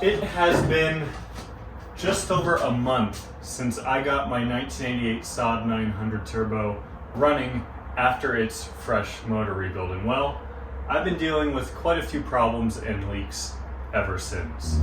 It has been just over a month since I got my 1988 Saab 900 Turbo running after its fresh motor rebuild. And well, I've been dealing with quite a few problems and leaks ever since.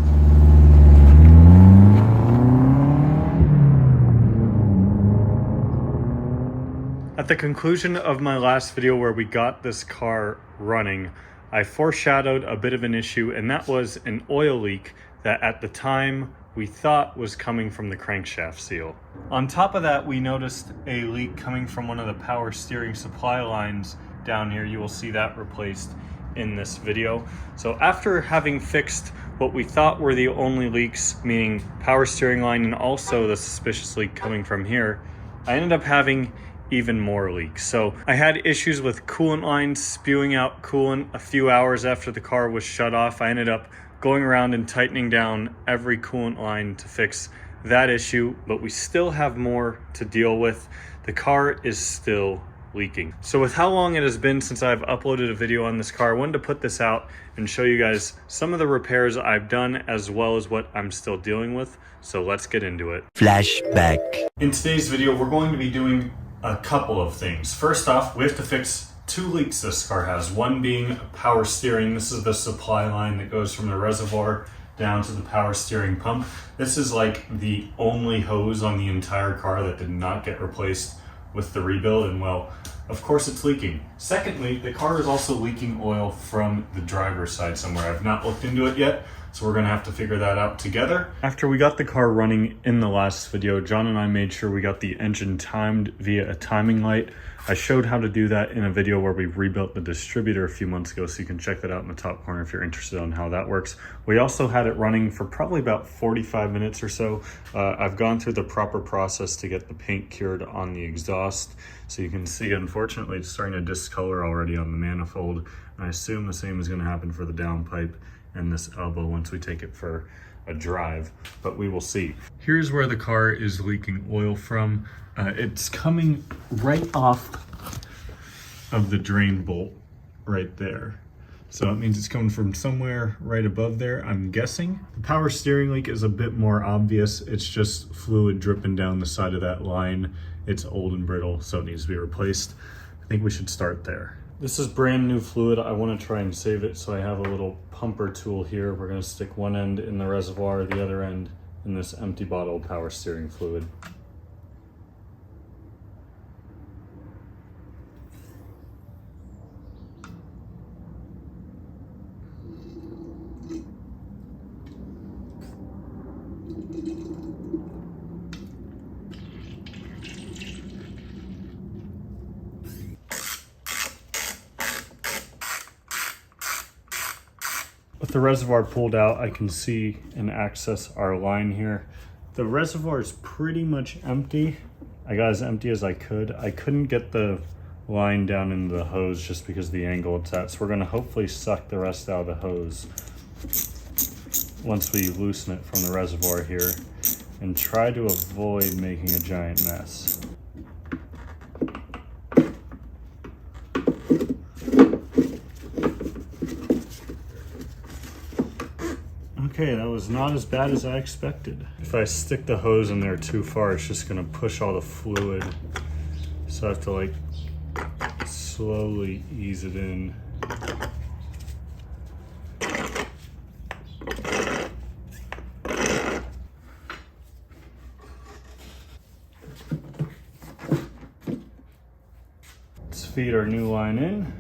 At the conclusion of my last video where we got this car running, I foreshadowed a bit of an issue, and that was an oil leak that at the time we thought was coming from the crankshaft seal. On top of that, we noticed a leak coming from one of the power steering supply lines down here. You will see that replaced in this video. So after having fixed what we thought were the only leaks, meaning power steering line and also the suspicious leak coming from here, I ended up having even more leaks. So I had issues with coolant lines spewing out coolant a few hours after the car was shut off. I ended up going around and tightening down every coolant line to fix that issue, but we still have more to deal with. The car is still leaking. So with how long it has been since I've uploaded a video on this car, I wanted to put this out and show you guys some of the repairs I've done as well as what I'm still dealing with. So let's get into it. Flashback. In today's video, we're going to be doing a couple of things. First off, we have to fix two leaks this car has. One being power steering. This is the supply line that goes from the reservoir down to the power steering pump. This is like the only hose on the entire car that did not get replaced with the rebuild, and well, of course it's leaking. Secondly, the car is also leaking oil from the driver's side somewhere. I've not looked into it yet, so we're gonna have to figure that out together. After we got the car running in the last video, John and I made sure we got the engine timed via a timing light. I showed how to do that in a video where we rebuilt the distributor a few months ago, so you can check that out in the top corner if you're interested on how that works. We also had it running for probably about 45 minutes or so. I've gone through the proper process to get the paint cured on the exhaust. So you can see, unfortunately, it's starting to discolor already on the manifold. And I assume the same is gonna happen for the downpipe and this elbow once we take it for a drive, but we will see. Here's where the car is leaking oil from. It's coming right off of the drain bolt right there. So it means it's coming from somewhere right above there, I'm guessing. The power steering leak is a bit more obvious. It's just fluid dripping down the side of that line. It's old and brittle, so it needs to be replaced. I think we should start there. This is brand new fluid. I want to try and save it, so I have a little pumper tool here. We're going to stick one end in the reservoir, the other end in this empty bottle of power steering fluid. With the reservoir pulled out, I can see and access our line here. The reservoir is pretty much empty. I got as empty as I could. I couldn't get the line down into the hose just because of the angle it's at. So we're gonna hopefully suck the rest out of the hose once we loosen it from the reservoir here and try to avoid making a giant mess. Okay, that was not as bad as I expected. If I stick the hose in there too far, it's just gonna push all the fluid. So I have to like slowly ease it in. Let's feed our new line in.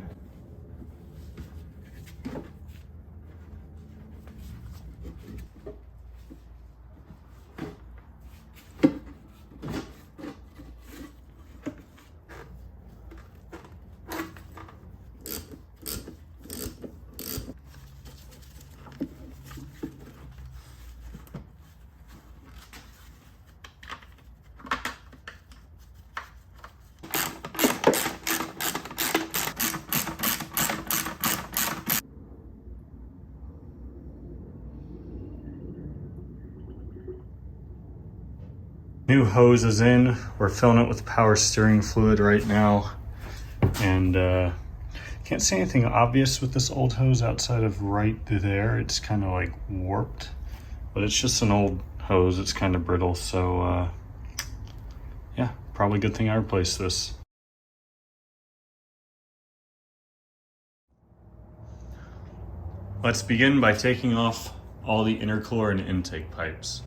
New hose is in. We're filling it with power steering fluid right now. And can't see anything obvious with this old hose outside of right there. It's kind of like warped. but it's just an old hose. It's kind of brittle, so yeah, probably a good thing I replaced this. Let's begin by taking off all the intercooler and intake pipes.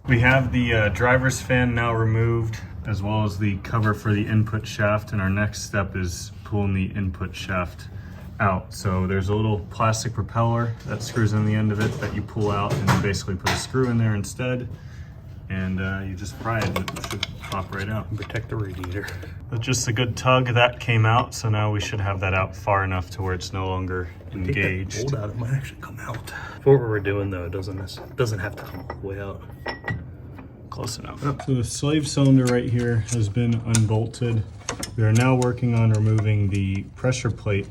We have the driver's fan now removed, as well as the cover for the input shaft, and our next step is pulling the input shaft out. So there's a little plastic propeller that screws in the end of it that you pull out, and you basically put a screw in there instead, and you just pry it and it should pop right out. And protect the radiator. With just a good tug, that came out, so now we should have that out far enough to where it's no longer engaged. Take that bolt out, it might actually come out. For what we're doing though, it doesn't have to come all the way out. Close enough. So the slave cylinder right here has been unbolted. We are now working on removing the pressure plate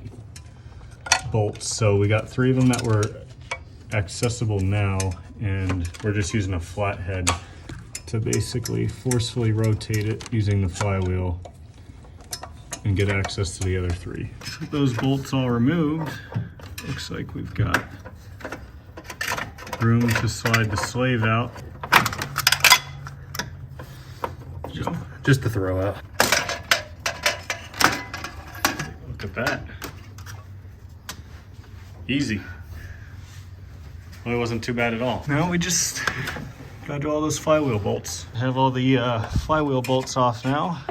bolts. So we got 3 of them that were accessible now, and we're just using a flathead to basically forcefully rotate it using the flywheel and get access to the other 3. With those bolts all removed, looks like we've got room to slide the slave out. Just to throw out. Look at that. Easy. Well, it wasn't too bad at all. Now we just gotta do all those flywheel bolts. I have all the flywheel bolts off now.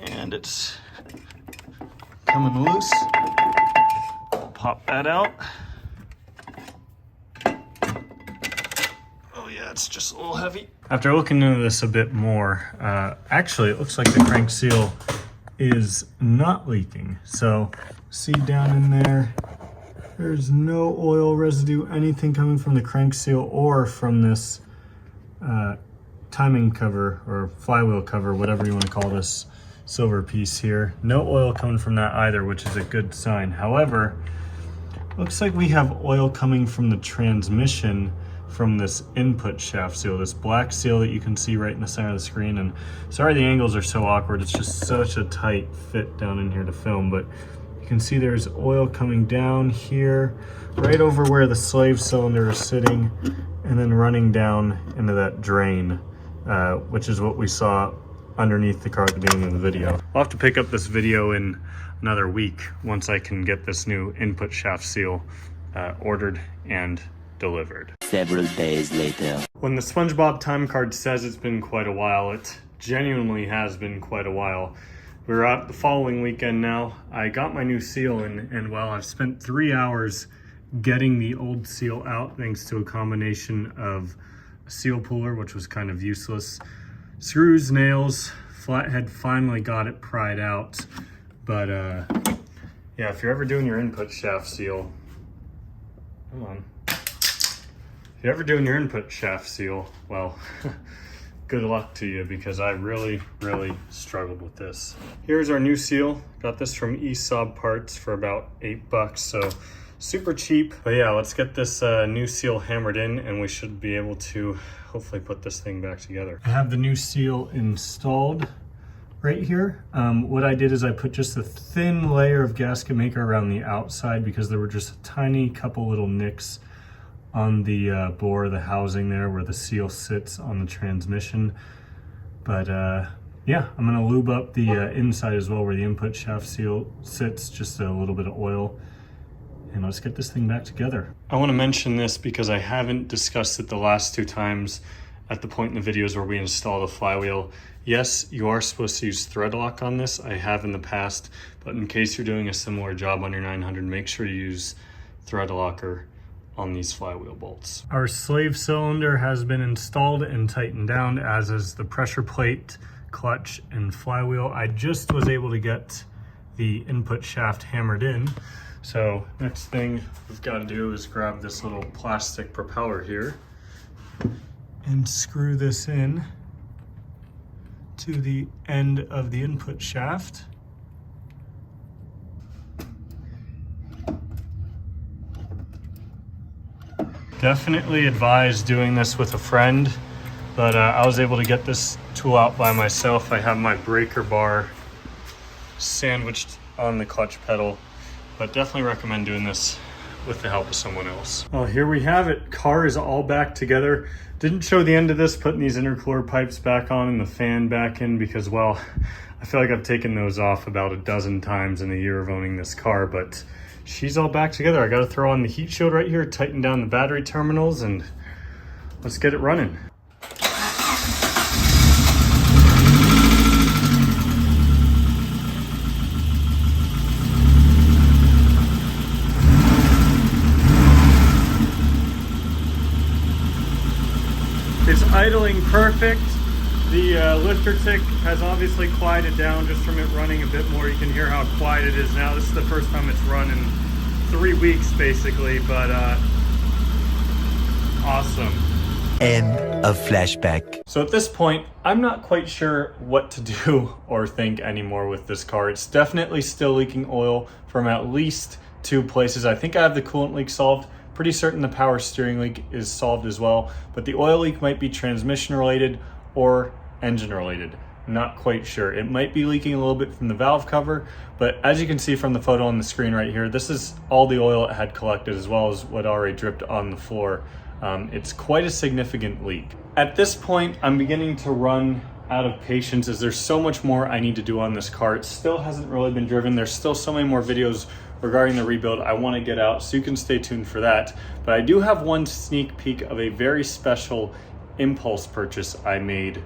And it's coming loose. Pop that out. Oh yeah, it's just a little heavy. After looking into this a bit more, actually it looks like the crank seal is not leaking. So see down in there, there's no oil residue, anything coming from the crank seal or from this timing cover or flywheel cover, whatever you want to call this silver piece here. No oil coming from that either, which is a good sign. However, looks like we have oil coming from the transmission from this input shaft seal, this black seal that you can see right in the center of the screen. And sorry the angles are so awkward, it's just such a tight fit down in here to film, but you can see there's oil coming down here, right over where the slave cylinder is sitting, and then running down into that drain, which is what we saw underneath the car at the beginning of the video. I'll have to pick up this video in another week once I can get this new input shaft seal ordered and delivered. Several days later. When the SpongeBob time card says it's been quite a while, it genuinely has been quite a while. We're out the following weekend now. I got my new seal and well, I've spent 3 hours getting the old seal out thanks to a combination of a seal puller, which was kind of useless, screws, nails, flathead finally got it pried out. But yeah, if you're ever doing your input shaft seal, come on. If you're ever doing your input shaft seal, well, good luck to you, because I really struggled with this. Here's our new seal. Got this from Saab parts for about $8, so super cheap. But yeah, let's get this new seal hammered in and we should be able to hopefully put this thing back together. I have the new seal installed right here. What I did is I put just a thin layer of gasket maker around the outside because there were just a tiny couple little nicks on the bore, the housing there where the seal sits on the transmission. But yeah, I'm gonna lube up the inside as well where the input shaft seal sits, just a little bit of oil, and let's get this thing back together. I wanna mention this because I haven't discussed it the last 2 times at the point in the videos where we install the flywheel. Yes, you are supposed to use thread lock on this. I have in the past, but in case you're doing a similar job on your 900, make sure you use thread locker on these flywheel bolts. Our slave cylinder has been installed and tightened down, as is the pressure plate, clutch, and flywheel. I just was able to get the input shaft hammered in. So next thing we've got to do is grab this little plastic propeller here and screw this in to the end of the input shaft. Definitely advise doing this with a friend, but I was able to get this tool out by myself. I have my breaker bar sandwiched on the clutch pedal, but definitely recommend doing this with the help of someone else. Well, here we have it. Car is all back together. Didn't show the end of this, putting these intercooler pipes back on and the fan back in because, well, I feel like I've taken those off about a dozen times in a year of owning this car, but she's all back together. I gotta throw on the heat shield right here, tighten down the battery terminals, and let's get it running. It's idling perfect. The lifter tick has obviously quieted down just from it running a bit more. You can hear how quiet it is now. This is the first time it's run in 3 weeks basically, but awesome. End of flashback. So at this point, I'm not quite sure what to do or think anymore with this car. It's definitely still leaking oil from at least 2 places. I think I have the coolant leak solved. Pretty certain the power steering leak is solved as well, but the oil leak might be transmission related or engine related. Not quite sure. It might be leaking a little bit from the valve cover, but as you can see from the photo on the screen right here, this is all the oil it had collected as well as what already dripped on the floor. It's quite a significant leak. At this point, I'm beginning to run out of patience as there's so much more I need to do on this car. It still hasn't really been driven. There's still so many more videos regarding the rebuild I want to get out, so you can stay tuned for that. But I do have one sneak peek of a very special impulse purchase I made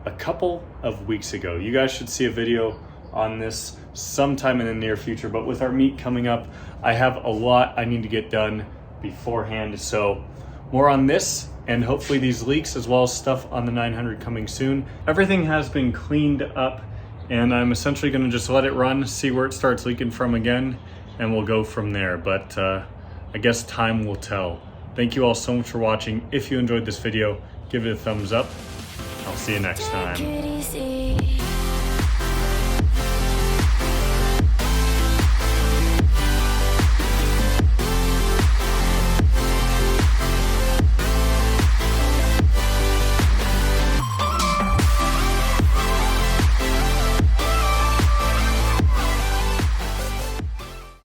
a couple of weeks ago. You guys should see a video on this sometime in the near future, but with our meet coming up, I have a lot I need to get done beforehand. So more on this and hopefully these leaks as well as stuff on the 900 coming soon. Everything has been cleaned up and I'm essentially going to just let it run, see where it starts leaking from again, and we'll go from there. But I guess time will tell. Thank you all so much for watching. If you enjoyed this video, give it a thumbs up. I'll see you next time.